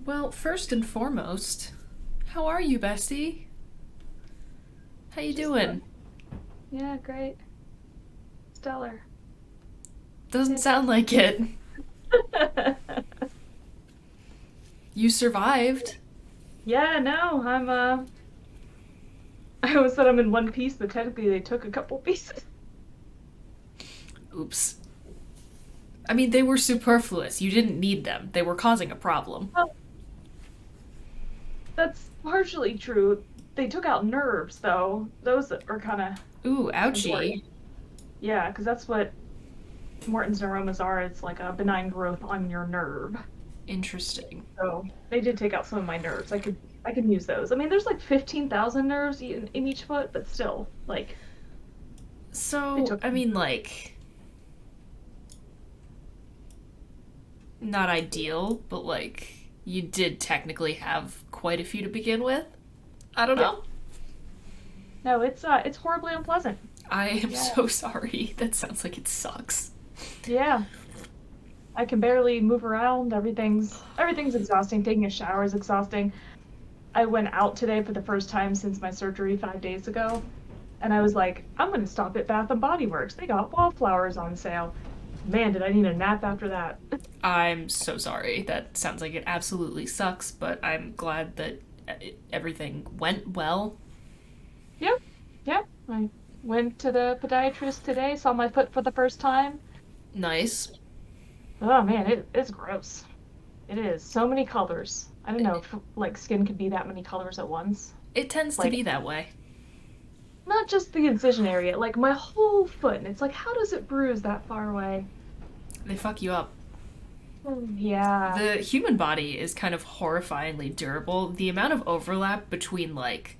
Well, first and foremost, how are you, bestie? How you Just doing? yeah, great. Stellar. Doesn't sound Fantastic. like it. You survived. Yeah, no, I always said I'm in one piece, but technically they took a couple pieces. Oops. I mean, they were superfluous. You didn't need them. They were causing a problem. Well, that's partially true. They took out nerves though. Those are kind of Ooh, ouchie. important. Yeah, because that's what Morton's neuromas are. It's like a benign growth on your nerve. Interesting. So they did take out some of my nerves. I could use those. I mean, there's like 15,000 nerves in each foot, but still, like they So, took I them. mean, like, not ideal, but like, you did technically have quite a few to begin with. I don't Yeah. know. No, it's horribly unpleasant. I am Yeah. so sorry. That sounds like it sucks. Yeah. I can barely move around. Everything's exhausting. Taking a shower is exhausting. I went out today for the first time since my surgery 5 days ago, and I was like, I'm gonna stop at Bath and Body Works. They got wallflowers on sale. Man, did I need a nap after that. I'm so sorry. That sounds like it absolutely sucks, but I'm glad that everything went well. Yep. Yep. I went to the podiatrist today, saw my foot for the first time. Nice. Oh man, it's gross. It is. So many colors. I don't know if like skin could be that many colors at once. It tends to Like be that way. not just the incision area, like my whole foot. And it's like, how does it bruise that far away? They fuck you up. Yeah. The human body is kind of horrifyingly durable. The amount of overlap between, like,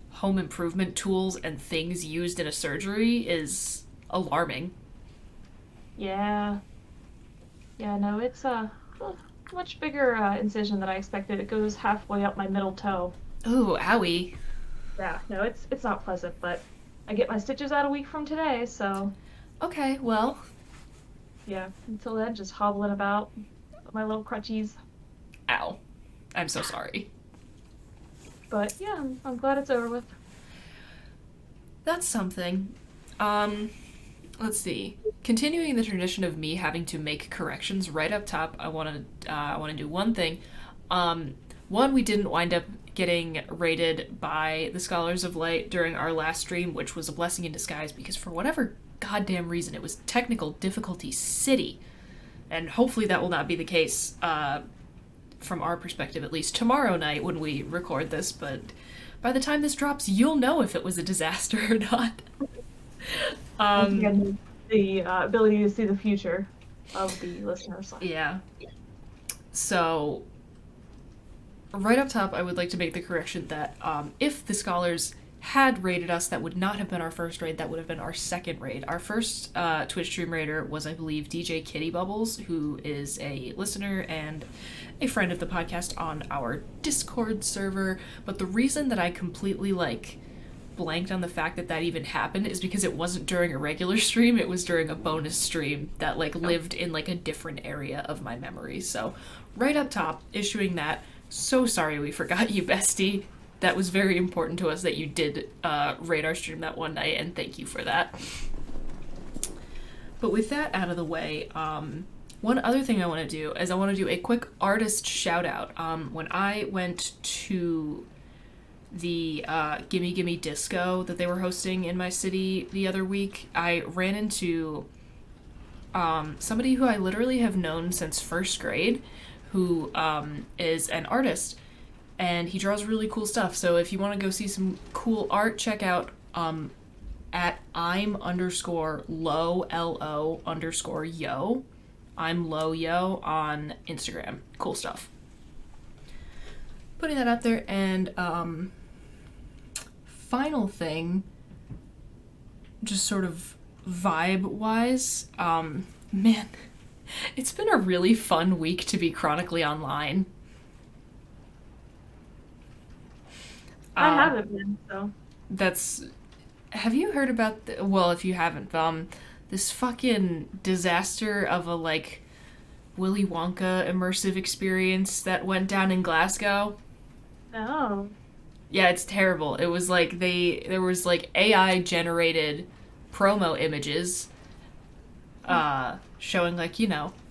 home improvement tools and things used in a surgery is alarming. Yeah. Yeah, no, it's a much bigger incision than I expected. It goes halfway up my middle toe. Ooh, owie. Yeah, no, it's not pleasant, but I get my stitches out a week from today, so Okay, well, yeah, until then, just hobbling about with my little crutchies. ow. I'm so sorry. But yeah, I'm glad it's over with. That's something. Um, let's see. Continuing the tradition of me having to make corrections right up top, I want to do one thing. One, we didn't wind up getting rated by the Scholars of Light during our last stream, which was a blessing in disguise because for whatever goddamn reason it was technical difficulty city, and hopefully that will not be the case from our perspective, at least tomorrow night when we record this. But by the time this drops, you'll know if it was a disaster or not. Once Um, again, the ability to see the future of the listeners. yeah. So right up top, I would like to make the correction that if the scholars had rated us, that would not have been our first raid. That would have been our second raid. Our first Twitch stream raider was, I believe, DJ Kitty Bubbles, who is a listener and a friend of the podcast on our Discord server. But the reason that I completely blanked on the fact that that even happened is because it wasn't during a regular stream. It was during a bonus stream that lived in a different area of my memory. So right up top, issuing that. So sorry we forgot you, bestie. That was very important to us that you did raid our stream that one night, and thank you for that. But with that out of the way, one other thing I want to do is I want to do a quick artist shout out. When I went to the Gimme Gimme Disco that they were hosting in my city the other week, I ran into somebody who I literally have known since first grade, who is an artist, and he draws really cool stuff. So if you want to go see some cool art, check out at I'm underscore low lo underscore yo. I'm low yo on Instagram. Cool stuff. Putting that out there, and final thing, just sort of vibe wise, man, it's been a really fun week to be chronically online. I Uh, haven't been, so that's have you heard about well, if you haven't, this fucking disaster of a Willy Wonka immersive experience that went down in Glasgow? No. Yeah, it's terrible. It was like there was like AI generated promo images showing like,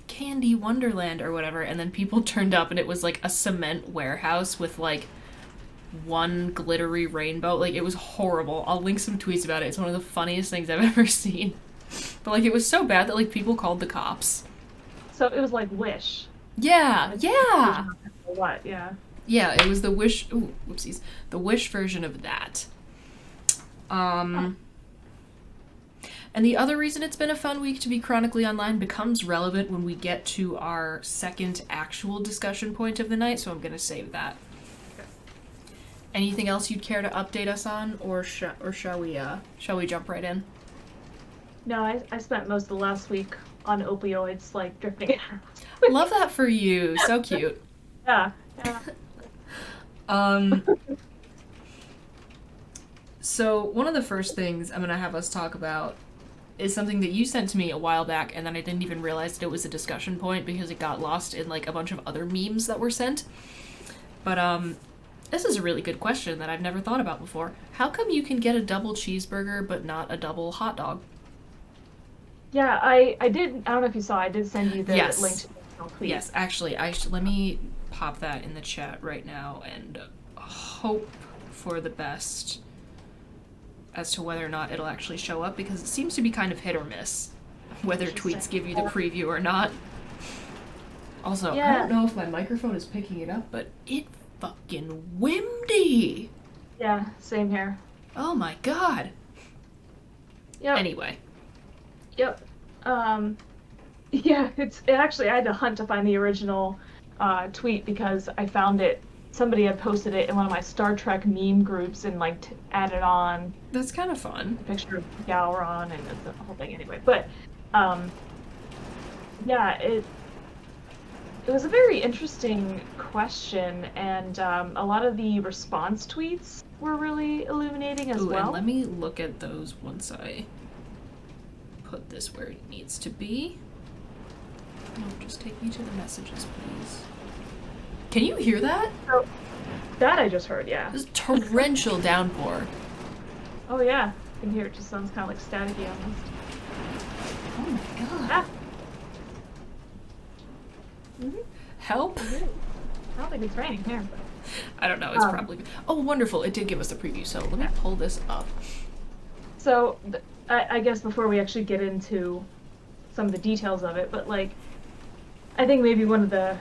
Candy Wonderland or whatever, and then people turned up and it was like a cement warehouse with like one glittery rainbow. Like it was horrible. I'll link some tweets about it. It's one of the funniest things I've ever seen. But like it was so bad that like people called the cops. So it was like Wish. Yeah, yeah. Or what? Yeah. Yeah, it was the Wish. Ooh, whoopsies. The Wish version of that. And the other reason it's been a fun week to be chronically online becomes relevant when we get to our second actual discussion point of the night, so I'm going to save that. Anything else you'd care to update us on, or shall we jump right in? No, I spent most of the last week on opioids, like drifting. Love that for you. So cute. Yeah. So one of the first things I'm gonna have us talk about is something that you sent to me a while back, and then I didn't even realize that it was a discussion point because it got lost in like a bunch of other memes that were sent. But this is a really good question that I've never thought about before. How come you can get a double cheeseburger but not a double hot dog? Yeah, I did. I don't know if you saw. I did send you the Yes. link to the original tweet. Yes, actually, let me pop that in the chat right now and hope for the best as to whether or not it'll actually show up, because it seems to be kind of hit or miss whether tweets give you the preview or not. Also, I don't know if my microphone is picking it up, but it fucking windy. Yeah, same here. Oh my god. Yep. Anyway. Yep. Yeah, it actually, I had to hunt to find the original tweet because I found it. Somebody had posted it in one of my Star Trek meme groups and like added on That's kind of fun. a picture of Gowron and the whole thing anyway. But yeah, it was a very interesting question, and a lot of the response tweets were really illuminating as well. And let me look at those once I put this where it needs to be. No, just take me to the messages, please. Can you hear that? So, that I just heard, yeah. This torrential downpour. Oh yeah, I can hear it. Just sounds kind of like staticky almost. Oh my god. Ah. Mm-hmm. Help? I don't think it's raining here. But... I don't know, it's probably... Oh, wonderful, it did give us the preview, so let me pull this up. So, I guess before we actually get into some of the details of it, but like, I think maybe one of the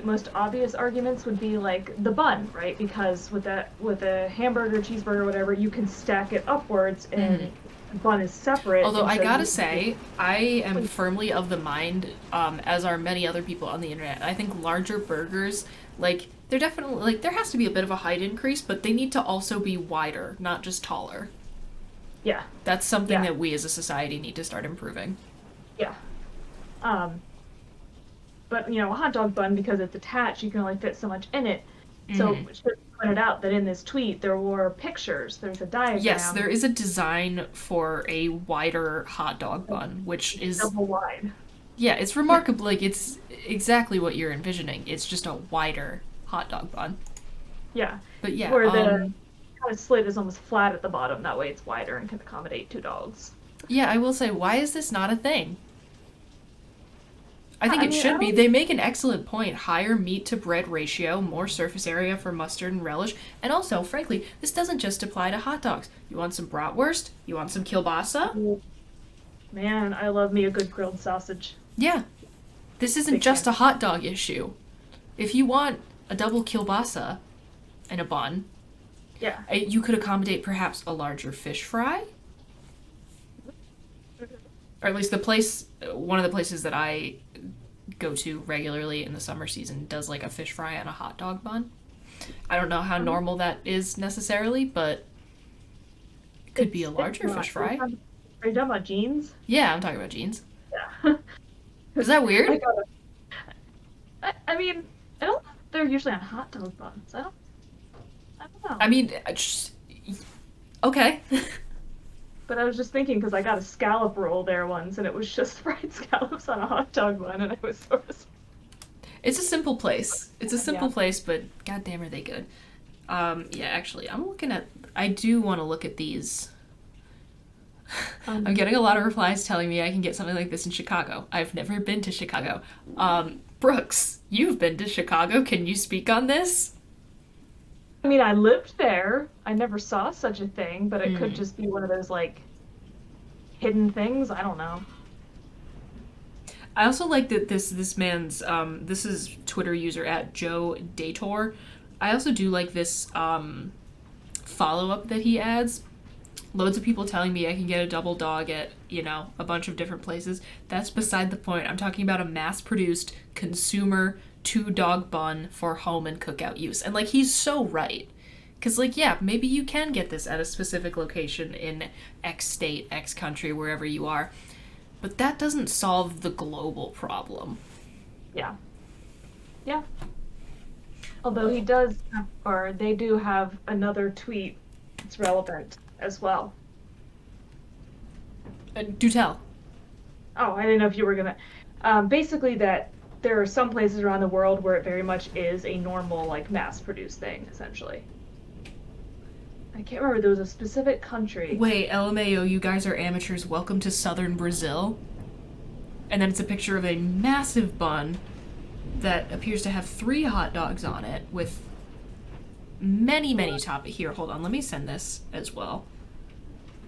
most obvious arguments would be like the bun, right? Because with a hamburger, cheeseburger, whatever, you can stack it upwards and the bun is separate. Although I so gotta say, I am firmly of the mind, as are many other people on the internet, I think larger burgers, like, they're definitely, like, there has to be a bit of a height increase, but they need to also be wider, not just taller. Yeah. That's something that we as a society need to start improving. Yeah. But, a hot dog bun, because it's attached, you can only fit so much in it. So it should be pointed out that in this tweet, there were pictures. There's a diagram. Yes, there is a design for a wider hot dog bun, which is... double wide. Yeah, it's remarkable. Like, it's exactly what you're envisioning. It's just a wider hot dog bun. Yeah. But yeah, where the kind of slit is almost flat at the bottom. That way it's wider and can accommodate 2 dogs. Yeah, I will say, why is this not a thing? I think it should be. They make an excellent point. Higher meat to bread ratio, more surface area for mustard and relish. And also, frankly, this doesn't just apply to hot dogs. You want some bratwurst? You want some kielbasa? Man, I love me a good grilled sausage. Yeah. This isn't just a hot dog issue. If you want a double kielbasa and a bun, you could accommodate perhaps a larger fish fry. Or at least one of the places that I go to regularly in the summer season does like a fish fry and a hot dog bun. I don't know how normal that is necessarily, but it could be a larger fish fry. Are you talking about jeans? Yeah, I'm talking about jeans. Yeah. Is that weird? I mean, I don't think they're usually on hot dog buns. I don't know. I mean, okay. But I was just thinking, because I got a scallop roll there once, and it was just fried scallops on a hot dog bun, and I was sort of It's a simple place. It's a Yeah. simple place, but goddamn are they good. Yeah, actually, I'm looking at. I do want to look at these. I'm getting a lot of replies telling me I can get something like this in Chicago. I've never been to Chicago. Brooks, you've been to Chicago. Can you speak on this? I mean, I lived there. I never saw such a thing, but it could Hmm. just be one of those like hidden things. I don't know. I also like that this man's this is Twitter user at Joe Dator. I also do like this follow up that he adds. Loads of people telling me I can get a double dog at, a bunch of different places. That's beside the point. I'm talking about a mass produced consumer two dog bun for home and cookout use. And like he's so right. Cause like yeah, maybe you can get this at a specific location in X state, X country, wherever you are. But that doesn't solve the global problem. Yeah. Yeah. Although he does, or they do have another tweet that's relevant as well. Do tell. Oh, I didn't know if you were gonna. Basically, that there are some places around the world where it very much is a normal, like, mass-produced thing, essentially. I can't remember. There was a specific country. Wait, LMAO, you guys are amateurs. Welcome to southern Brazil. And then it's a picture of a massive bun that appears to have 3 hot dogs on it with many, many toppings. Here, hold on. Let me send this as well.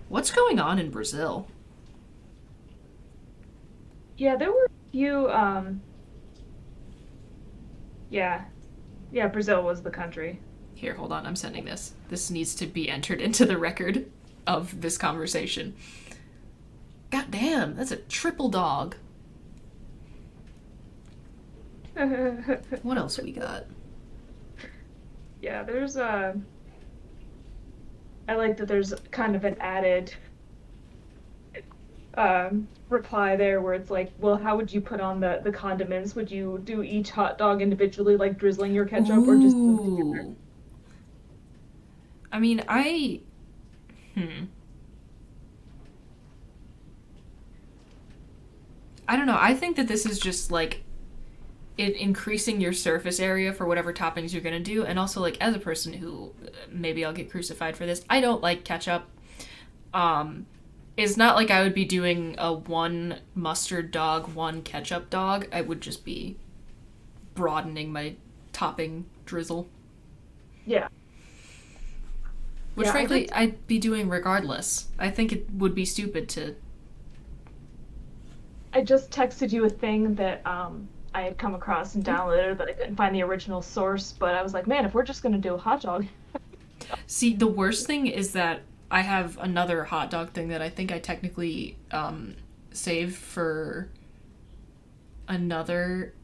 What's going on in Brazil? Yeah, there were a few. Yeah, yeah. Brazil was the country. Here, hold on. I'm sending this. This needs to be entered into the record of this conversation. God damn, that's a triple dog. What else we got? Yeah, there's a. I like that there's kind of an added reply there where it's like, well, how would you put on the condiments? Would you do each hot dog individually, like drizzling your ketchup, or just do them together? Ooh. I mean, I. Hmm. I don't know. I think that this is just like it increasing your surface area for whatever toppings you're gonna do, and also like as a person who maybe I'll get crucified for this. I don't like ketchup. Um, it's not like I would be doing a one mustard dog, one ketchup dog. I would just be broadening my topping drizzle, Yeah, which yeah. frankly I'd be doing regardless. I think it would be stupid to. I just texted you a thing that I had come across and downloaded, but I couldn't find the original source. But I was like, man, if we're just gonna do a hot dog, See, the worst thing is that I have another hot dog thing that I think I technically saved for another.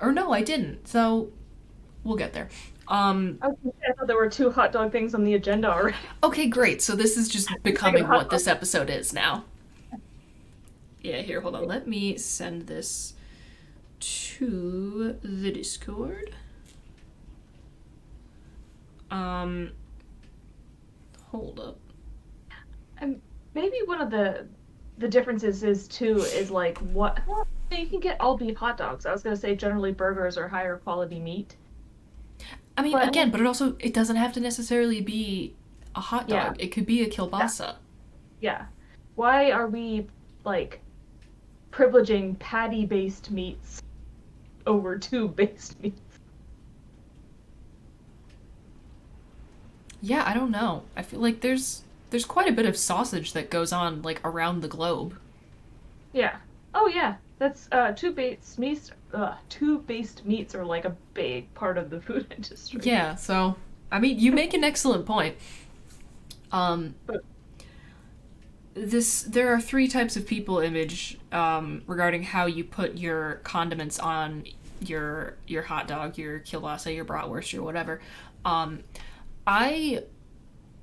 Or no, I didn't. So we'll get there. Um, I thought there were two hot dog things on the agenda already. okay, great. So this is just Speaking of becoming hot what dog, this episode is now. Yeah, here, hold on. Let me send this to the Discord. Um, hold up. and maybe one of the differences is too is like what well, you can get all beef hot dogs. I was gonna say generally burgers are higher quality meat, I mean, but again, but it doesn't have to necessarily be a hot yeah, dog. It could be a yeah, kielbasa. yeah. Why are we like privileging patty-based meats over tube-based meats? Yeah, I don't know. I feel like there's quite a bit of sausage that goes on like around the globe. Yeah. Oh yeah. That's tube-based meats are like a big part of the food industry. Yeah, so I mean, you make an excellent point. Um, But there are 3 types of people image regarding how you put your condiments on your hot dog, your kielbasa, your bratwurst, or whatever. Um, I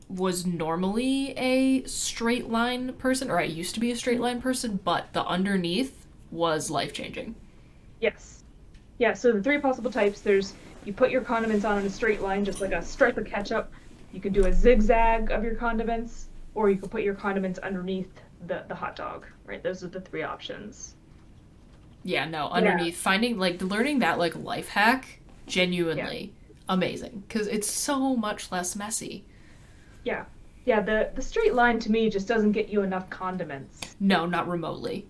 was normally a straight line person, or I used to be a straight line person, but the underneath was life changing. yes. Yeah, so the three possible types, there's you put your condiments on in a straight line, just like a stripe of ketchup. You can do a zigzag of your condiments, or you can put your condiments underneath the hot dog, right? Those are the three options. Yeah, no, Yeah, underneath finding like learning that like life hack yeah, genuinely amazing because it's so much less messy. yeah. Yeah, the straight line to me just doesn't get you enough condiments. No, not remotely.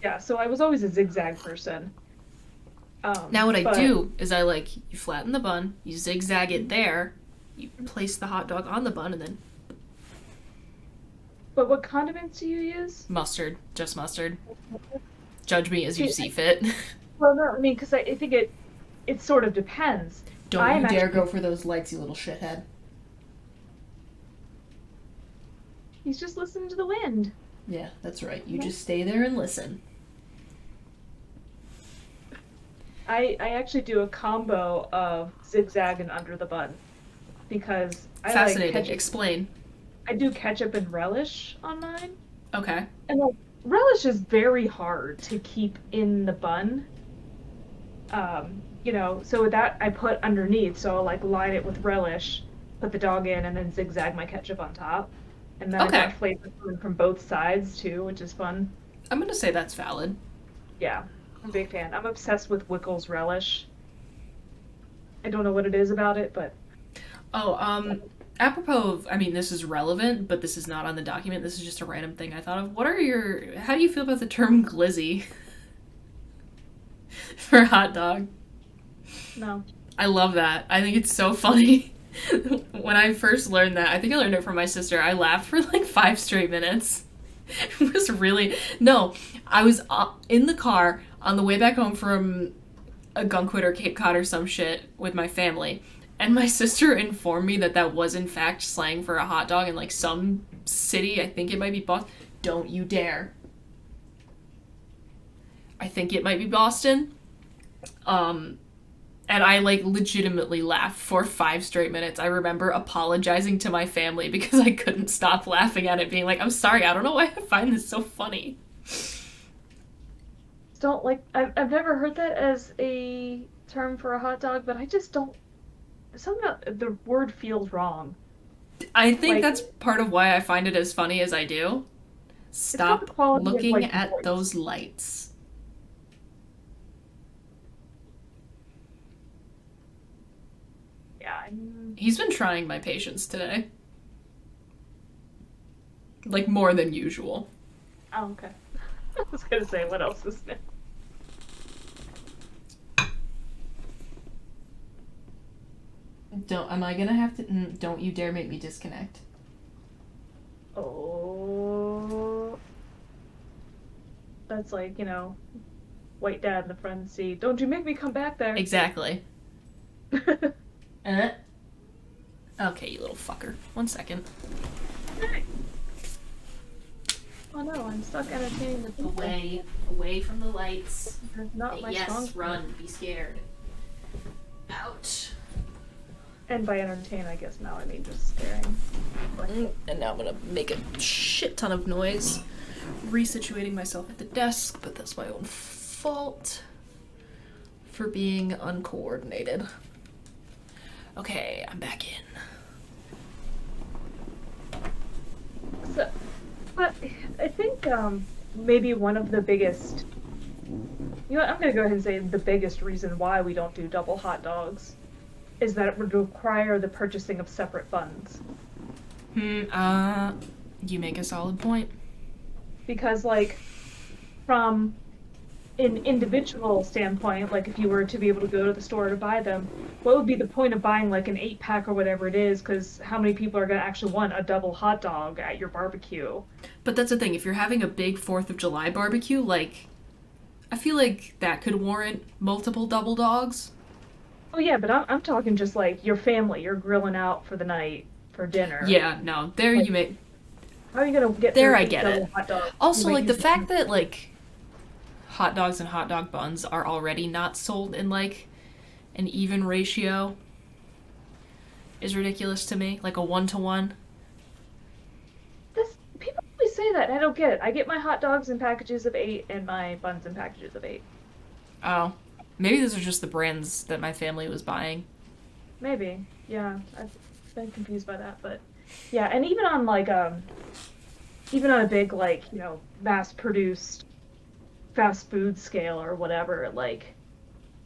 Yeah, so I was always a zigzag person. Now what I But do is I like you flatten the bun, you zigzag it there, you place the hot dog on the bun and then what condiments do you use? mustard, just mustard. Judge me as you See, see fit. well, no, I mean, because I think it sort of depends. Don't I'm you dare go actually for those lights, you little shithead. he's just listening to the wind. Yeah, that's right. You just stay there and listen. I actually do a combo of zigzag and under the bun because I like Fascinating. ketchup. Explain. I do ketchup and relish on mine, Okay. and like relish is very hard to keep in the bun. So with that I put underneath, so I'll like line it with relish, put the dog in, and then zigzag my ketchup on top, and then I Okay. got flavor coming from both sides too, which is fun. I'm gonna say that's valid. Yeah, I'm a big fan. I'm obsessed with Wickles relish. I don't know what it is about it, but Oh, apropos of, I mean, this is relevant, but this is not on the document. This is just a random thing I thought of. How do you feel about the term glizzy for hot dog? no. I love that. I think it's so funny. When I first learned that, I think I learned it from my sister. I laughed for like 5 straight minutes. It was really, no, I was in the car on the way back home from a Gunkwit or Cape Cod or some shit with my family. And my sister informed me that that was in fact slang for a hot dog in like some city. I think it might be Boston. Don't you dare. I think it might be Boston. Um, and I like legitimately laughed for 5 straight minutes. I remember apologizing to my family because I couldn't stop laughing at it, being like, I'm sorry, I don't know why I find this so funny. Don't like I've never heard that as a term for a hot dog, but I just don't something about the word feels wrong. I think Like that's part of why I find it as funny as I do. it's got the Stop quality of looking like at voice. those lights. Yeah, He's been trying my patience today. Like more than usual. oh okay. I was gonna say what else is new. Am I gonna have to? Don't you dare make me disconnect. Oh, that's like, white dad in the front seat. Don't you make me come back there. Exactly. Uh. Okay, you little fucker. 1 second. Oh no, I'm stuck entertaining the people. Away from the lights. Not my strong Yes, suit. run. Be scared. Ouch. And by entertain, I guess now I mean just staring. And now I'm gonna make a shit ton of noise, resituating myself at the desk, but that's my own fault for being uncoordinated. Okay, I'm back in. So, but I think maybe one of the biggest, I'm gonna go ahead and say the biggest reason why we don't do double hot dogs is that it would require the purchasing of separate buns. You make a solid point. Because like from an individual standpoint, like if you were to be able to go to the store to buy them, what would be the point of buying like an 8-pack or whatever it is? Because how many people are going to actually want a double hot dog at your barbecue? But that's the thing, if you're having a big 4th of July barbecue, like, I feel like that could warrant multiple double dogs. Oh yeah, but I'm talking just like your family, you're grilling out for the night for dinner. Yeah, no, there Like, you make. how are you gonna get There through I 8 get double it. hot dogs? Also, You like, might the use fact that, like, hot dogs and hot dog buns are already not sold in, like, an even ratio is ridiculous to me. Like a 1-to-1. this people always say that, and I don't get it. I get my hot dogs in packages of 8 and my buns in packages of 8. Oh. Maybe those are just the brands that my family was buying. Maybe. Yeah, I've been confused by that, but yeah, and even on like even on a big like, mass produced fast food scale or whatever, like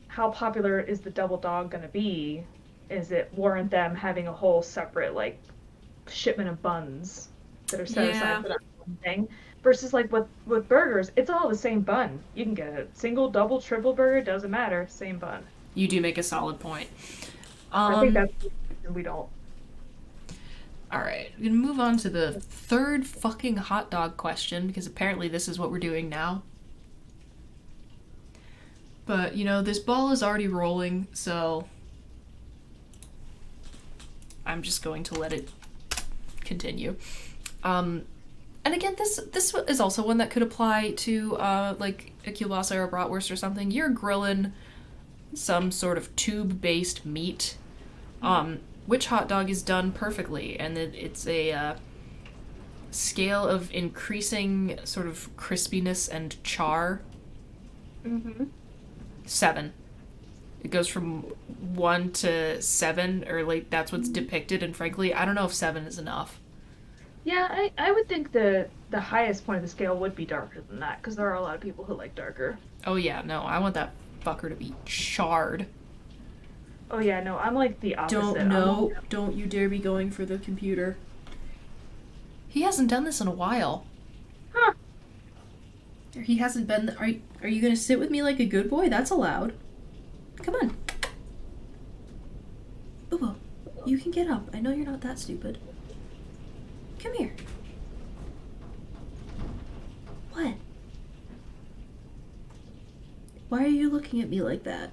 how popular is the double dog going to be? Is it warrant them having a whole separate like shipment of buns that are set aside Yeah. for that one thing? Versus like with burgers, it's all the same bun. You can get a single, double, triple burger, doesn't matter, same bun. You do make a solid point. I think Um, that's the reason we don't. all right, we're gonna move on to the third fucking hot dog question because apparently this is what we're doing now. But you know, this ball is already rolling, so I'm just going to let it continue. And again, this is also one that could apply to like a kielbasa or a bratwurst or something. You're grilling some sort of tube-based meat. Which hot dog is done perfectly, and it's a scale of increasing sort of crispiness and char. Mm-hmm. 7. It goes from 1 to 7, or like that's what's depicted. And frankly, I don't know if 7 is enough. Yeah, I would think the highest point of the scale would be darker than that because there are a lot of people who like darker. Oh yeah, no, I want that fucker to be charred. Oh yeah, no, I'm like the opposite. Don't you dare be going for the computer. He hasn't done this in a while. Huh. He hasn't been. Are you gonna sit with me like a good boy? That's allowed. Come on. Boo, you can get up. I know you're not that stupid. Come here. What? Why are you looking at me like that?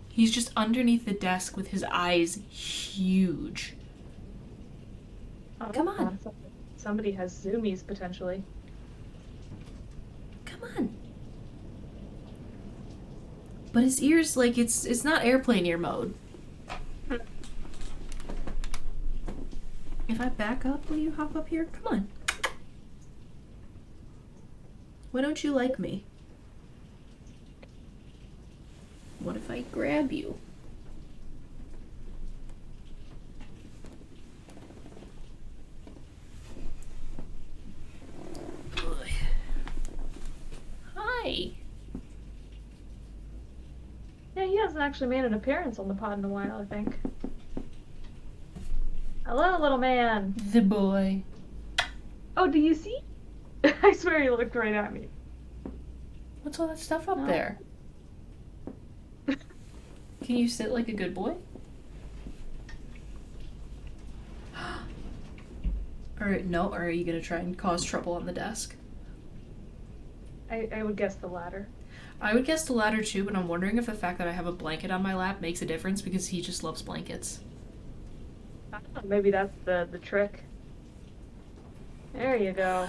He's just underneath the desk with his eyes huge. Oh, Come on. Somebody has zoomies potentially. Come on. But his ears, like, it's not airplane ear mode. If I back up, will you hop up here? Come on. Why don't you like me? What if I grab you? Hi. Yeah, he hasn't actually made an appearance on the pod in a while, I think. Hello, little man. The boy. Oh, do you see? I swear he looked right at me. What's all that stuff up No. there? Can you sit like a good boy? Or no, or are you gonna try and cause trouble on the desk? I would guess the latter. I would guess the latter too, but I'm wondering if the fact that I have a blanket on my lap makes a difference because he just loves blankets. I don't know, maybe that's the trick. There you go.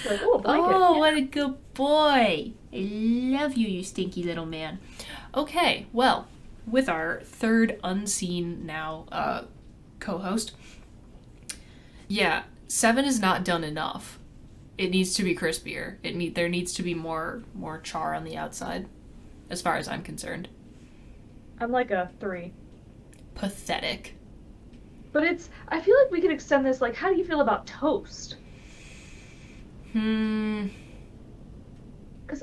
Like, oh, a blanket. Oh, what a good boy. I love you, you stinky little man. Okay, well, with our third unseen now co-host, yeah, 7 is not done enough. It needs to be crispier. There needs to be more char on the outside, as far as I'm concerned. I'm like a 3. Pathetic. But I feel like we could extend this, like, how do you feel about toast? Because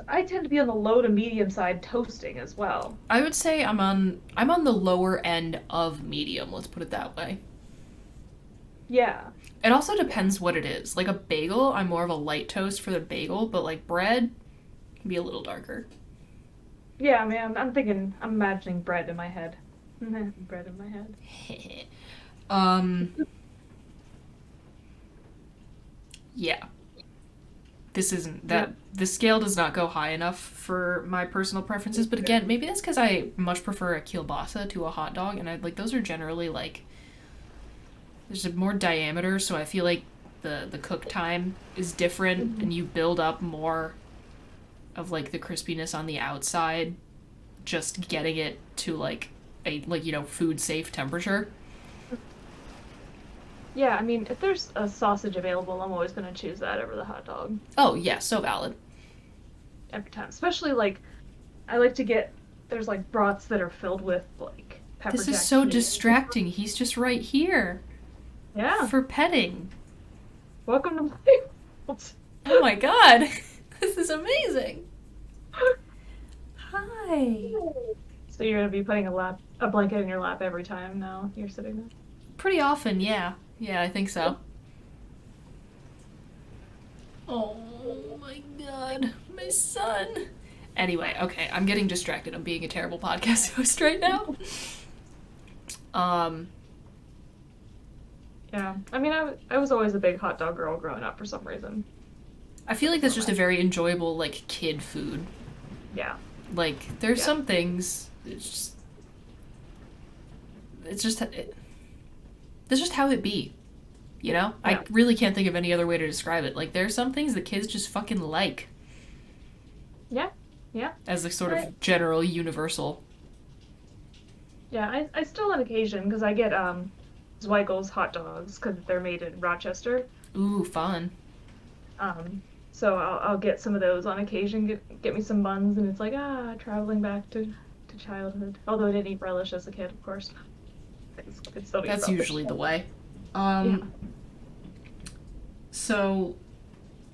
I tend to be on the low to medium side toasting as well. I would say I'm on the lower end of medium, let's put it that way. Yeah. It also depends what it is. Like a bagel, I'm more of a light toast for the bagel, but like bread can be a little darker. Yeah, I mean, I'm imagining bread in my head. Bread in my head. Yeah. This isn't that the scale does not go high enough for my personal preferences, but again, maybe that's because I much prefer a kielbasa to a hot dog, and I like those are generally like there's a more diameter, so I feel like the cook time is different, and you build up more of like the crispiness on the outside, just getting it to like a food safe temperature. Yeah, I mean, if there's a sausage available, I'm always going to choose that over the hot dog. Oh yeah, so valid. Every time. Especially, like, I like to get, there's, like, brats that are filled with, like, pepper This jack is so cheese. distracting. He's just right here Yeah. for petting. Welcome to my Oh my god. This is amazing. Hi. So you're gonna be putting a blanket in your lap every time now you're sitting there. Pretty often, yeah. Yeah, I think so. Oh my god. My son. Anyway, okay, I'm getting distracted. I'm being a terrible podcast host right now. Um, Yeah, I mean, I was always a big hot dog girl growing up for some reason. I feel like that's just a very enjoyable, like, kid food. Yeah, Like, there's yeah, some things, it's just, that's just how it be. You know? I yeah, really can't think of any other way to describe it. Like, there's some things that kids just fucking like yeah, yeah. as a sort I, of general universal. yeah, I still on occasion because I get Zweigel's hot dogs because they're made in Rochester. Ooh, fun. Um, so I'll get some of those on occasion. Get me some buns, and it's like traveling back to childhood. Although I didn't eat relish as a kid, of course. It's still eat That's relish. usually the way. Yeah. Um, so,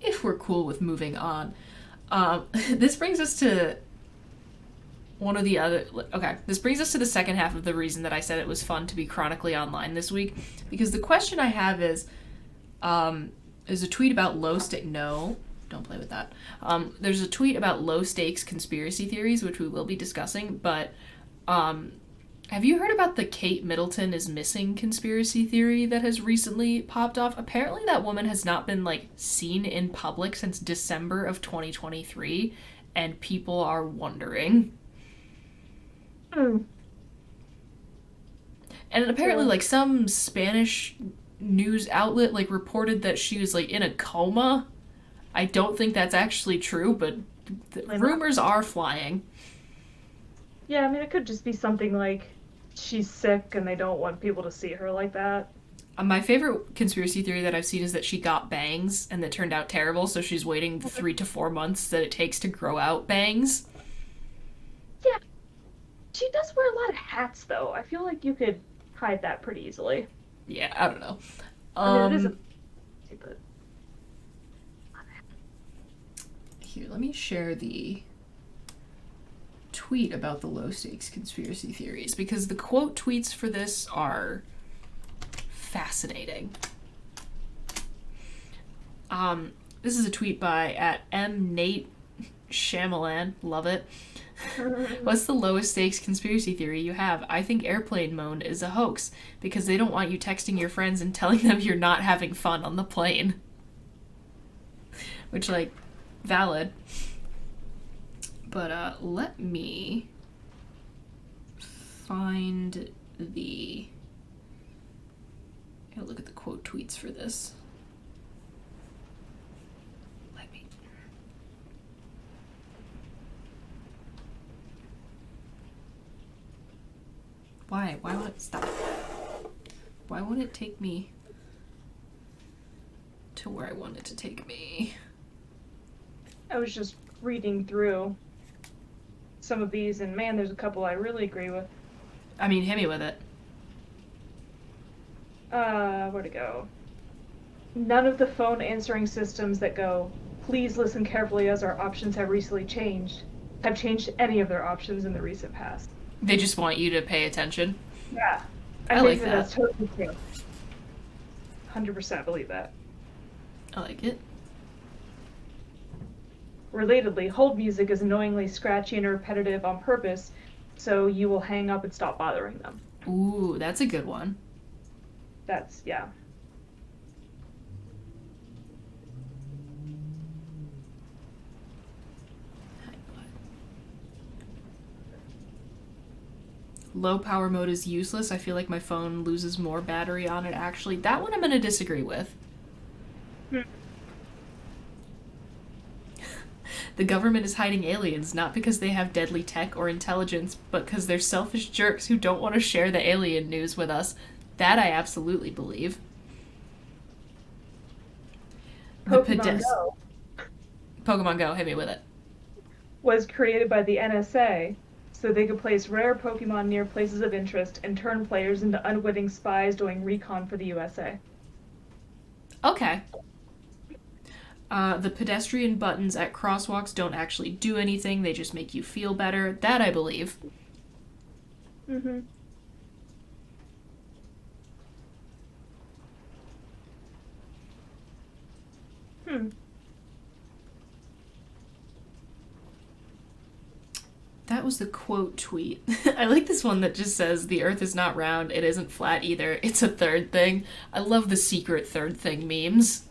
if we're cool with moving on, this brings us to one of the other. Okay, this brings us to the second half of the reason that I said it was fun to be chronically online this week, because the question I have is a tweet about low stake. No, don't play with that. There's a tweet about low stakes conspiracy theories, which we will be discussing. But have you heard about the Kate Middleton is missing conspiracy theory that has recently popped off? Apparently, that woman has not been like seen in public since December of 2023, and people are wondering. Mm. And apparently, So, like, some Spanish news outlet, like, reported that she was, like, in a coma. I don't think that's actually true, but why not? rumors are flying. Yeah, I mean, it could just be something like she's sick and they don't want people to see her like that. My favorite conspiracy theory that I've seen is that she got bangs and that turned out terrible, so she's waiting the 3 to 4 months that it takes to grow out bangs. Yeah, she does wear a lot of hats, though. I feel like you could hide that pretty easily. Yeah, I don't know. I mean, it is a Um, but Here, let me share the tweet about the low stakes conspiracy theories, because the quote tweets for this are fascinating. This is a tweet by at @Nate Shyamalan. Love it. What's the lowest stakes conspiracy theory you have? I think airplane mode is a hoax because they don't want you texting your friends and telling them you're not having fun on the plane. Which, like, valid. But let me find the. Gotta look at the quote tweets for this. Let me. Why? Why won't it stop? Why won't it take me to where I want it to take me? I was just reading through some of these, and man, there's a couple I really agree with. I mean, hit me with it. Where to go? None of the phone answering systems that go, please listen carefully as our options have changed any of their options in the recent past. They just want you to pay attention. Yeah. I I like think that's totally true. 100% believe that. I like it. Relatedly, hold music is annoyingly scratchy and repetitive on purpose, so you will hang up and stop bothering them. Ooh, that's a good one. That's, yeah. Low power mode is useless. I feel like my phone loses more battery on it, actually. That one I'm going to disagree with. The government is hiding aliens, not because they have deadly tech or intelligence, but because they're selfish jerks who don't want to share the alien news with us. That I absolutely believe. Pokemon Go, hit me with it. Was created by the NSA so they could place rare Pokemon near places of interest and turn players into unwitting spies doing recon for the USA. Okay. The pedestrian buttons at crosswalks don't actually do anything, they just make you feel better. That I believe. Mm-hmm. Hmm. That was the quote tweet. I like this one that just says, "The earth is not round, it isn't flat either, it's a third thing." I love the secret third thing memes.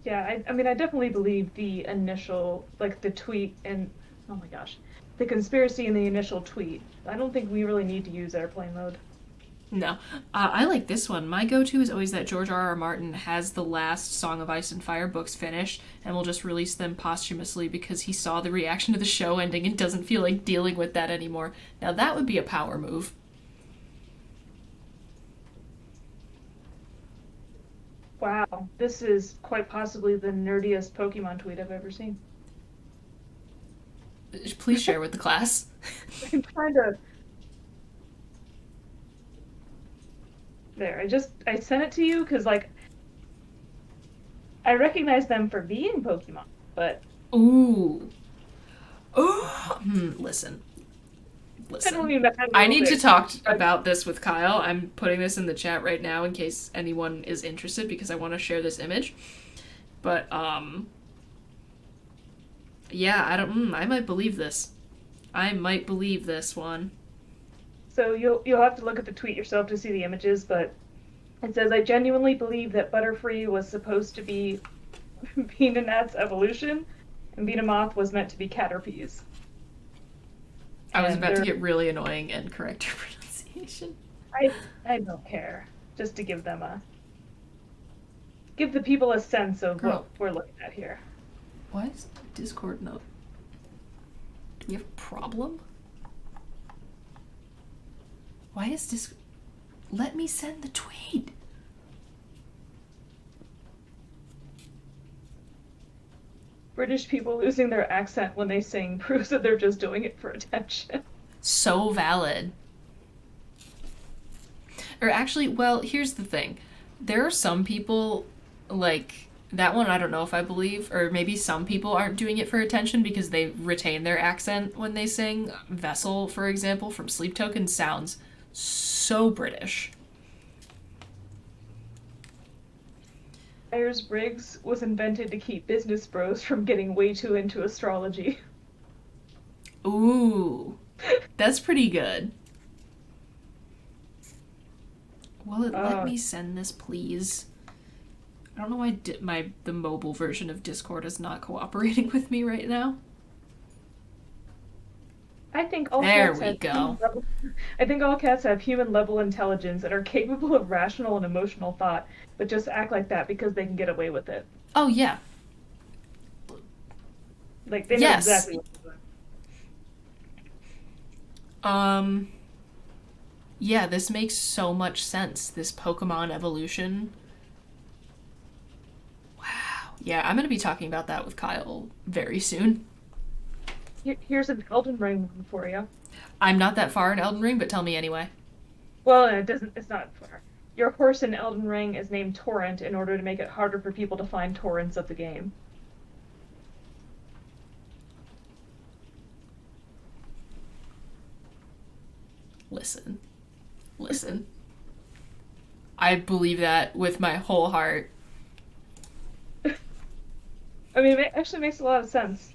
Yeah, I mean, I definitely believe the initial, like the tweet and, oh my gosh, the conspiracy in the initial tweet. I don't think we really need to use airplane mode. No. I like this one. My go to is always that George R. R. Martin has the last Song of Ice and Fire books finished and will just release them posthumously because he saw the reaction to the show ending and doesn't feel like dealing with that anymore. Now, that would be a power move. Wow, this is quite possibly the nerdiest Pokemon tweet I've ever seen. Please share with the class. I'm trying to. There, I sent it to you because, like, I recognize them for being Pokemon, but Ooh. Ooh. Listen. I don't even know how to I move need to it. talk about this with Kyle. I'm putting this in the chat right now in case anyone is interested because I want to share this image. But yeah, I might believe this. I might believe this one. So you'll have to look at the tweet yourself to see the images, but it says, "I genuinely believe that Butterfree was supposed to be Venonat's evolution, and Venomoth was meant to be Caterpies." I was And about to get really annoying and correct your pronunciation. I don't care. Just to give the people a sense of Girl. what we're looking at here. Why is Discord no? Do we have a problem? Why is this? Let me send the tweet. British people losing their accent when they sing proves that they're just doing it for attention. So valid. Or actually, well, here's the thing. There are some people, like, that one I don't know if I believe, or maybe some people aren't doing it for attention because they retain their accent when they sing. Vessel, for example, from Sleep Token sounds so British. Myers-Briggs was invented to keep business bros from getting way too into astrology. Ooh, that's pretty good. Will it let me send this, please? I don't know why the mobile version of Discord is not cooperating with me right now. I think all There cats we have go. I think all cats have human level intelligence and are capable of rational and emotional thought, but just act like that because they can get away with it. Oh yeah. Like they know exactly what they're doing. Yeah, this makes so much sense. This Pokemon evolution. Wow. Yeah, I'm gonna be talking about that with Kyle very soon. Here's an Elden Ring one for you. I'm not that far in Elden Ring, but tell me anyway. Well, it's not far. Your horse in Elden Ring is named Torrent in order to make it harder for people to find torrents of the game. Listen. I believe that with my whole heart. I mean, it actually makes a lot of sense.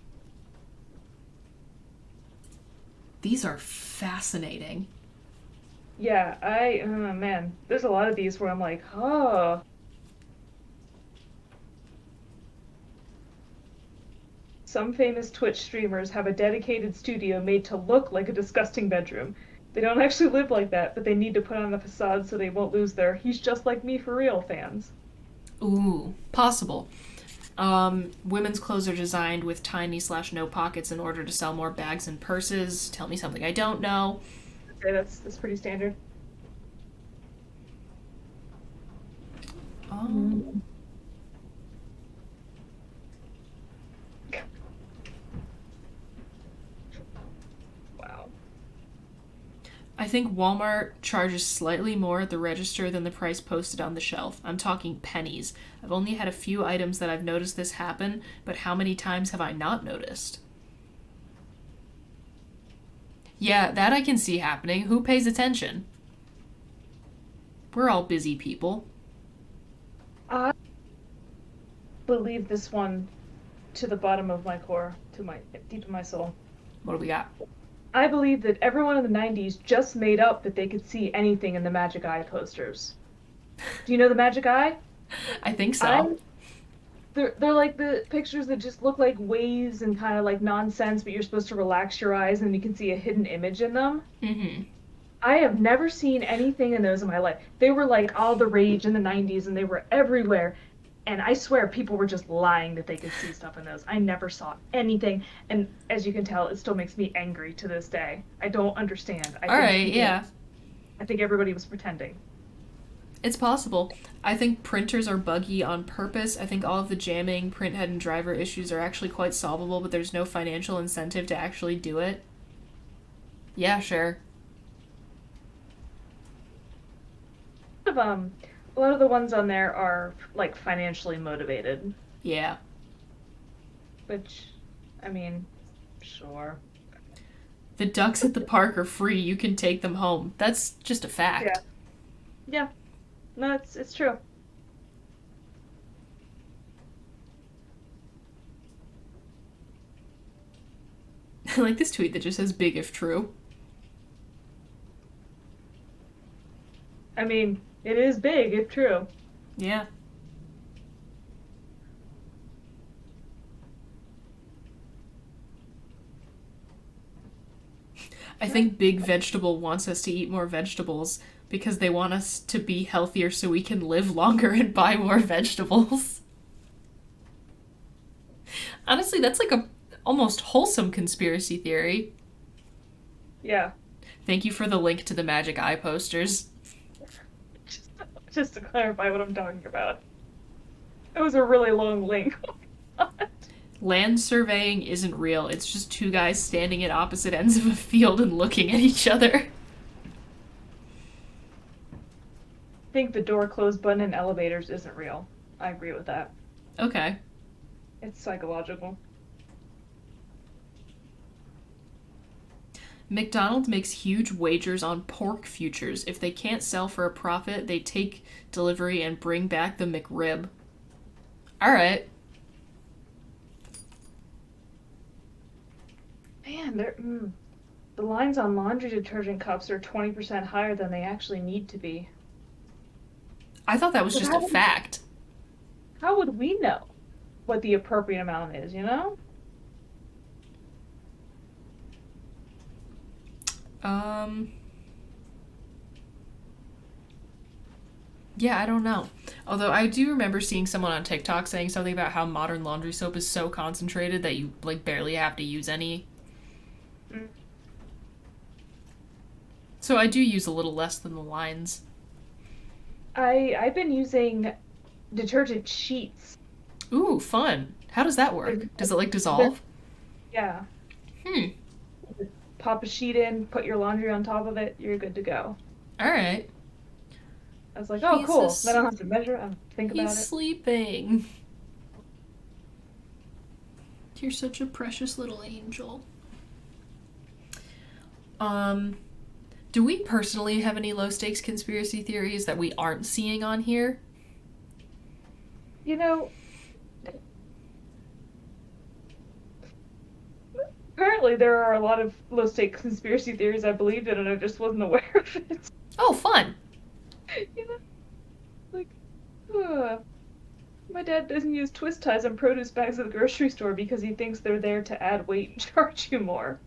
These are fascinating. Yeah, oh man, there's a lot of these where I'm like, oh. Some famous Twitch streamers have a dedicated studio made to look like a disgusting bedroom. They don't actually live like that, but they need to put on a facade so they won't lose their "he's just like me for real" fans. Ooh, possible. Women's clothes are designed with tiny/no pockets in order to sell more bags and purses. Tell me something I don't know. Okay, that's pretty standard. I think Walmart charges slightly more at the register than the price posted on the shelf. I'm talking pennies. I've only had a few items that I've noticed this happen, but how many times have I not noticed? Yeah, that I can see happening. Who pays attention? We're all busy people. I believe this one to the bottom of my core, to my deep in my soul. What do we got? I believe that everyone in the 90s just made up that they could see anything in the Magic Eye posters. Do you know the Magic Eye? I think so. They're like the pictures that just look like waves and kind of like nonsense, but you're supposed to relax your eyes and you can see a hidden image in them. Mm-hmm. I have never seen anything in those in my life. They were like all the rage in the 90s and they were everywhere. And I swear people were just lying that they could see stuff in those. I never saw anything. And as you can tell, it still makes me angry to this day. I don't understand. All right, yeah. I think everybody was pretending. It's possible. I think printers are buggy on purpose. I think all of the jamming, printhead, and driver issues are actually quite solvable, but there's no financial incentive to actually do it. Yeah, sure. A lot of the ones on there are like financially motivated, Yeah. which, I mean, sure. The ducks at the park are free. You can take them home. That's just a fact. Yeah. Yeah. No, it's true. I like this tweet that just says big if true. I mean, it is big if true. Yeah. I think Big Vegetable wants us to eat more vegetables because they want us to be healthier so we can live longer and buy more vegetables. Honestly, that's like a almost wholesome conspiracy theory. Yeah. Thank you for the link to the Magic Eye posters. Just to clarify what I'm talking about. It was a really long link. Land surveying isn't real. It's just two guys standing at opposite ends of a field and looking at each other. I think the door close button in elevators isn't real. I agree with that. Okay. It's psychological. McDonald's makes huge wagers on pork futures. If they can't sell for a profit, they take delivery and bring back the McRib. Alright. Man, the lines on laundry detergent cups are 20% higher than they actually need to be. I thought that was just a fact. How would we know what the appropriate amount is, you know? Yeah, I don't know. Although I do remember seeing someone on TikTok saying something about how modern laundry soap is so concentrated that you like barely have to use any. Mm. So I do use a little less than the lines. I've been using detergent sheets. Ooh, fun. How does that work? Does it like dissolve? Yeah. Hmm. Pop a sheet in, put your laundry on top of it, you're good to go. Alright. I was like, oh, cool. Jesus. Then I don't have to measure it, I don't have to think about He's it. sleeping. You're such a precious little angel. Do we personally have any low stakes conspiracy theories that we aren't seeing on here? You know, apparently there are a lot of low-stakes conspiracy theories I believed in, and I just wasn't aware of it. Oh, fun. You know, like, my dad doesn't use twist ties on produce bags at the grocery store because he thinks they're there to add weight and charge you more.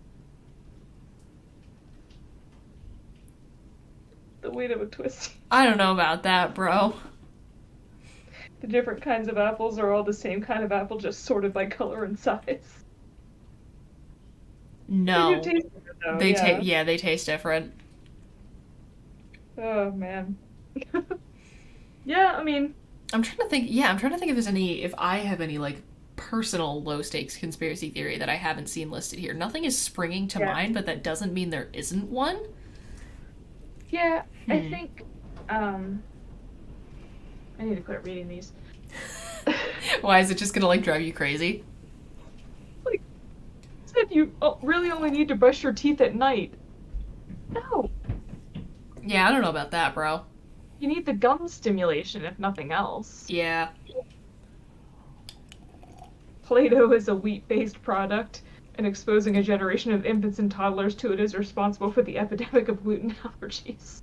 The weight of a twist. I don't know about that, bro. The different kinds of apples are all the same kind of apple, just sorted by color and size. No. They do taste different, though, They yeah. they taste different. Oh, man. Yeah, I mean, I'm trying to think if I have any like personal low stakes conspiracy theory that I haven't seen listed here. Nothing is springing to yeah. mind, but that doesn't mean there isn't one. Yeah, I think I need to quit reading these. Why is it just gonna like drive you crazy? Like, it said you really only need to brush your teeth at night. No, Yeah, I don't know about that, bro. you need the gum stimulation if nothing else. Yeah. Play-Doh is a wheat-based product, and exposing a generation of infants and toddlers to it is responsible for the epidemic of gluten allergies.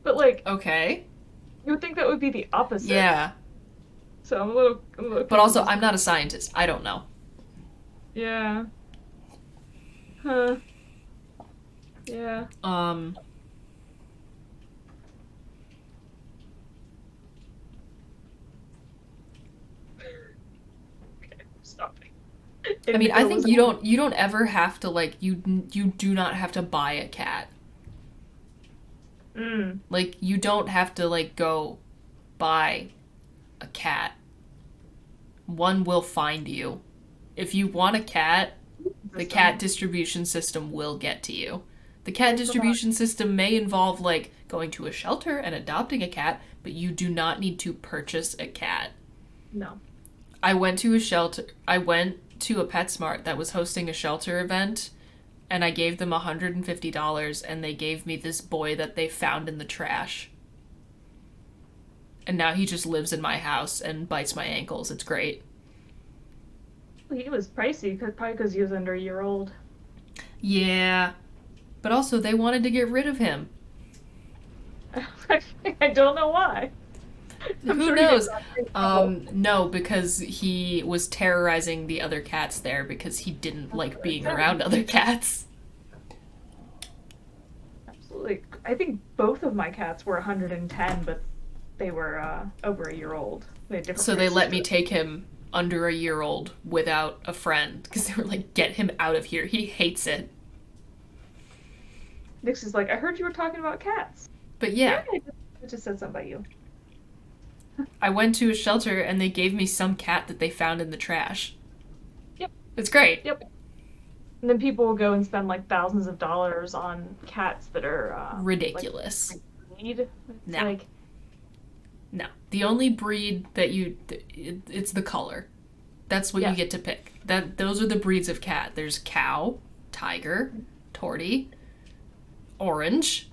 But like, Okay. you would think that would be the opposite. Yeah. So I'm a little But also, confused. I'm not a scientist. I don't know. Yeah. Huh. Yeah. Um, Okay, stopping. I mean, I Indigo think was you don't ever have to like you do not have to buy a cat. Mm. Like you don't have to like go buy a cat. One will find you. If you want a cat, the cat distribution system will get to you. The cat distribution system may involve like going to a shelter and adopting a cat, but you do not need to purchase a cat. No. I went to a shelter. I went to a PetSmart that was hosting a shelter event, and I gave them $150, and they gave me this boy that they found in the trash. And now he just lives in my house and bites my ankles. It's great. He was pricey, probably because he was under a year old. Yeah. But also, they wanted to get rid of him. I don't know why. Who knows? No, because he was terrorizing the other cats there because he didn't like being around other cats. Absolutely. I think both of my cats were 110, but they were over a year old. They had different So they let me prices. take him under a year old without a friend because they were like, get him out of here. He hates it. Nixie's like, I heard you were talking about cats. But yeah, I just said something about you. I went to a shelter and they gave me some cat that they found in the trash. Yep. It's great. Yep. And then people will go and spend like thousands of dollars on cats that are Ridiculous. Like, breed. It's No. like, No. The only breed that it's the color. That's what Yeah. you get to pick. Those are the breeds of cat. There's cow, tiger, tortie, orange,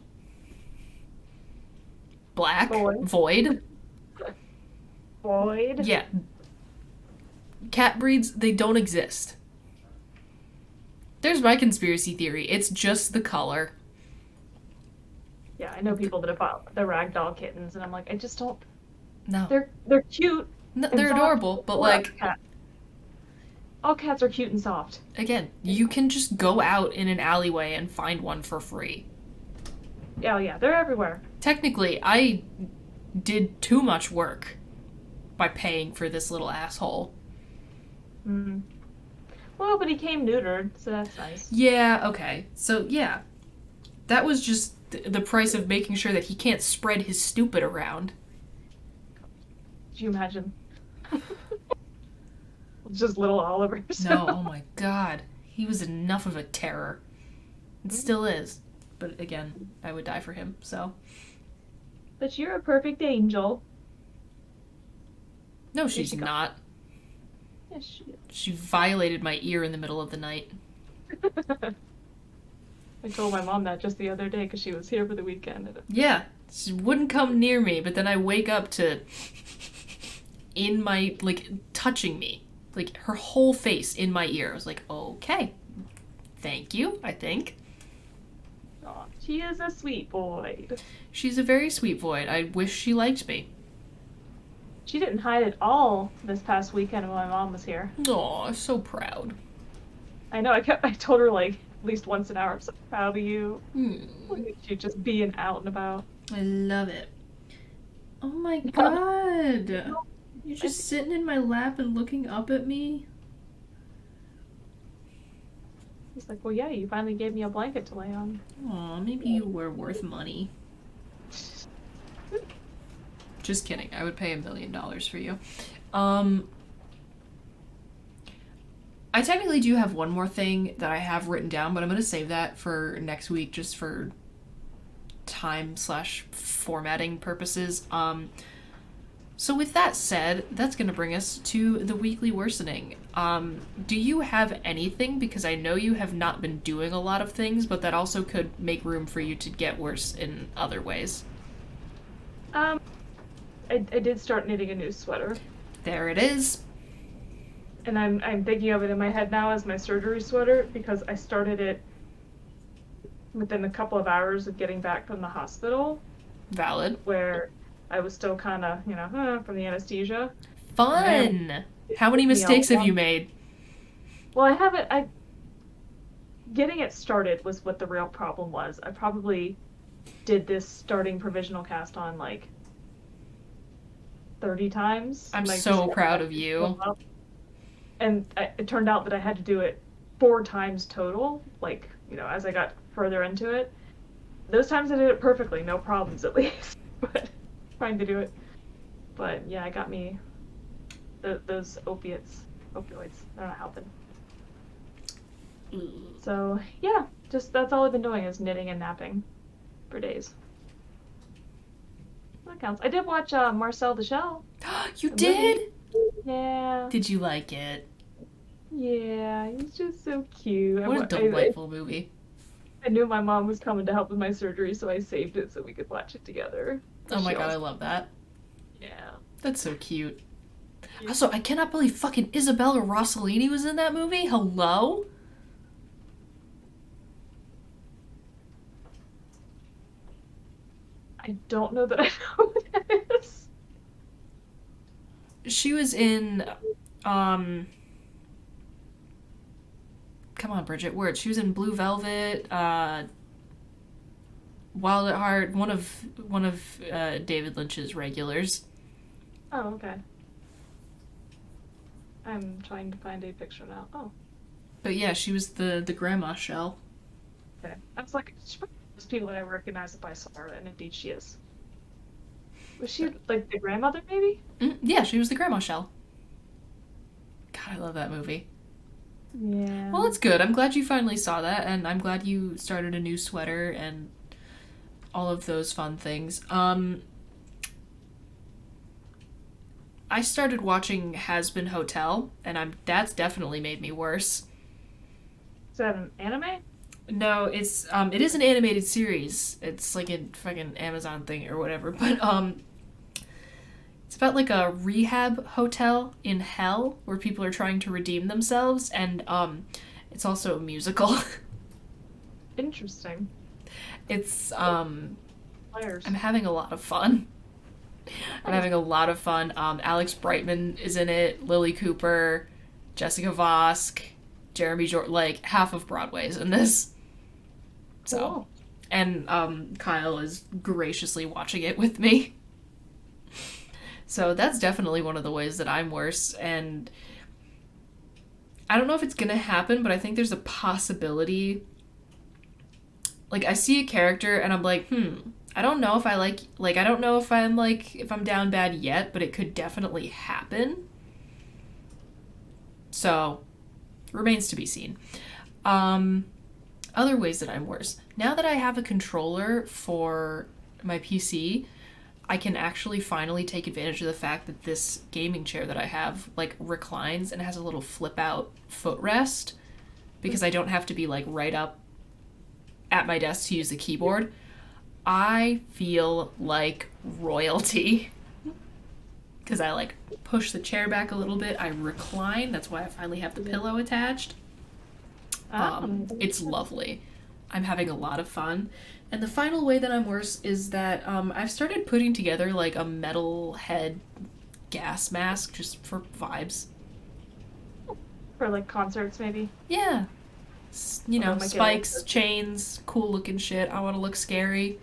black, void. Void. Yeah. Cat breeds, they don't exist. There's my conspiracy theory. It's just the color. Yeah, I know people that have bought the ragdoll kittens, and I'm like, I just don't. No. They're cute. No, and they're soft. adorable, but like All cats are cute and soft. again, you can just go out in an alleyway and find one for free. Yeah, they're everywhere. Technically, I did too much work by paying for this little asshole. Mm. Well, but he came neutered, so that's nice. Yeah, okay. So, yeah. That was just the price of making sure that he can't spread his stupid around. Could you imagine? Just little Olivers. No, oh my god. He was enough of a terror. It still is. But again, I would die for him, so. But you're a perfect angel. No, she's not. Yes, she is. She violated my ear in the middle of the night. I told my mom that just the other day because she was here for the weekend. Yeah, she wouldn't come near me, but then I wake up to in my, like, touching me. Like, her whole face in my ear. I was like, okay. Thank you, I think. Aw, she is a sweet void. She's a very sweet void. I wish she liked me. She didn't hide at all this past weekend when my mom was here. Aw, so proud. I know, I told her like at least once an hour, I'm so proud of you. Mm. Look at you just being out and about. I love it. Oh my god. You're just sitting in my lap and looking up at me? He's like, well, yeah, you finally gave me a blanket to lay on. Aw, maybe you were worth money. Just kidding. I would pay $1 million for you. I I technically do have one more thing that I have written down, but I'm going to save that for next week just for time/formatting purposes. So with that said, that's going to bring us to the weekly worsening. Do you have anything? Because I know you have not been doing a lot of things, but that also could make room for you to get worse in other ways. I did start knitting a new sweater. There it is. And I'm thinking of it in my head now as my surgery sweater because I started it within a couple of hours of getting back from the hospital. Valid. Where I was still kind of, from the anesthesia. Fun! How many mistakes have you made? Well, getting it started was what the real problem was. I probably did this starting provisional cast on like 30 times. I'm so proud of you. And it turned out that I had to do it 4 times total, like, as I got further into it. Those times I did it perfectly, no problems at least. But trying to do it. But yeah, it got me those opioids. I don't know how to. So yeah, just that's all I've been doing is knitting and napping for days. That counts. I did watch Marcel the Shell. You did? Yeah. Did you like it? Yeah, he's just so cute. What a delightful movie. I knew my mom was coming to help with my surgery, so I saved it so we could watch it together. Oh my god, I love that. Yeah. That's so cute. Yeah. Also, I cannot believe fucking Isabella Rossellini was in that movie. Hello? I don't know that I know who that is. She was in, come on, Bridget, word. She was in Blue Velvet, Wild at Heart, one of David Lynch's regulars. Oh, okay. I'm trying to find a picture now. Oh. But yeah, she was the grandma shell. Okay. I was like, those people that I recognize if I saw her, and indeed she is. Was she like the grandmother, maybe? Yeah, she was the grandma shell. God, I love that movie. Yeah. Well, it's good. I'm glad you finally saw that, and I'm glad you started a new sweater and all of those fun things. I started watching Has Been Hotel, and that's definitely made me worse. Is that an anime? No, it is an animated series. It's like a fucking Amazon thing or whatever, but it's about like a rehab hotel in hell where people are trying to redeem themselves, and it's also a musical. Interesting. It's I'm having a lot of fun. I'm having a lot of fun. Alex Brightman is in it, Lily Cooper, Jessica Vosk, Jeremy Jordan, like half of Broadway is in this. So, cool. And Kyle is graciously watching it with me. So that's definitely one of the ways that I'm worse, and I don't know if it's gonna happen, but I think there's a possibility. Like, I see a character and I'm like, I don't know if I I don't know if I'm down bad yet, but it could definitely happen. So, remains to be seen. Other ways that I'm worse. Now that I have a controller for my PC, I can actually finally take advantage of the fact that this gaming chair that I have, like, reclines and has a little flip-out footrest, because I don't have to be, like, right up at my desk to use the keyboard. I feel like royalty. Because I, like, push the chair back a little bit, I recline, that's why I finally have the pillow attached. It's lovely. I'm having a lot of fun. And the final way that I'm worse is that I've started putting together like a metal head gas mask just for vibes. For like concerts, maybe? Yeah. You know, spikes, chains, cool looking shit. I want to look scary.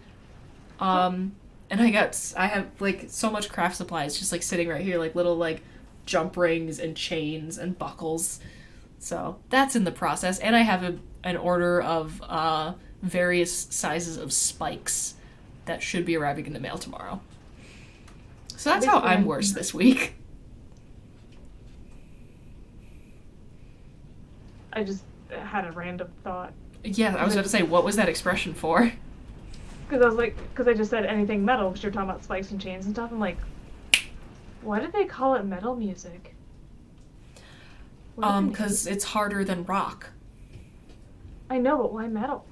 And I have like so much craft supplies just like sitting right here, like little like jump rings and chains and buckles. So that's in the process. And I have an order of various sizes of spikes that should be arriving in the mail tomorrow. So that's how I'm worse this week. I just had a random thought. Yeah, I was about to say, what was that expression for? Because I was like, because I just said anything metal, because you're talking about spikes and chains and stuff. I'm like, why did they call it metal music? Because it's harder than rock. I know, but why metal?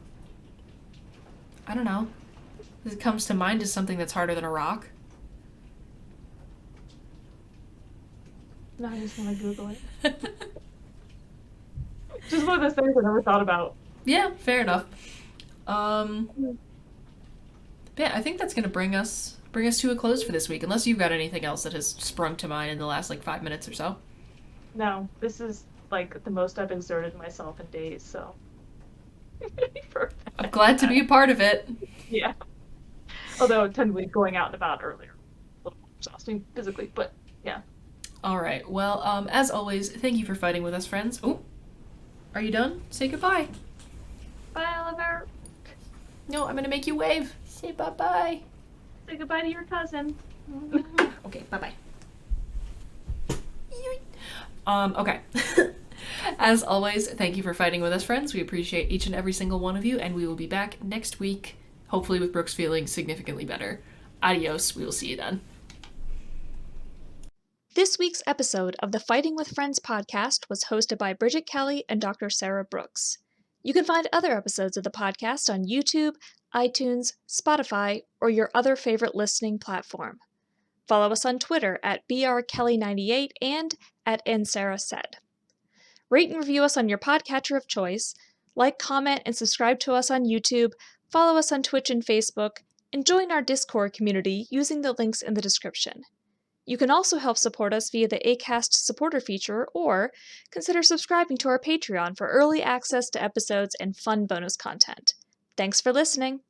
I don't know. It comes to mind as something that's harder than a rock. No, I just want to Google it. Just one of those things I never thought about. Yeah, fair enough. Yeah, I think that's gonna bring us to a close for this week, unless you've got anything else that has sprung to mind in the last like 5 minutes or so. No, this is like the most I've exerted myself in days, so. I'm glad to be a part of it. Yeah. Although technically going out and about earlier, a little more exhausting physically, but yeah. All right. Well, as always, thank you for fighting with us, friends. Oh, are you done? Say goodbye. Bye, Oliver. No, I'm gonna make you wave. Say bye-bye. Say goodbye to your cousin. Okay, bye-bye. Okay. As always, thank you for fighting with us, friends. We appreciate each and every single one of you, and we will be back next week, hopefully with Brooks feeling significantly better. Adios. We will see you then. This week's episode of the Fighting with Friends podcast was hosted by Bridget Kelly and Dr. Sarah Brookes. You can find other episodes of the podcast on YouTube, iTunes, Spotify, or your other favorite listening platform. Follow us on Twitter at brkelly98 and at nsarahsaid. Rate and review us on your podcatcher of choice, like, comment, and subscribe to us on YouTube, follow us on Twitch and Facebook, and join our Discord community using the links in the description. You can also help support us via the Acast supporter feature, or consider subscribing to our Patreon for early access to episodes and fun bonus content. Thanks for listening!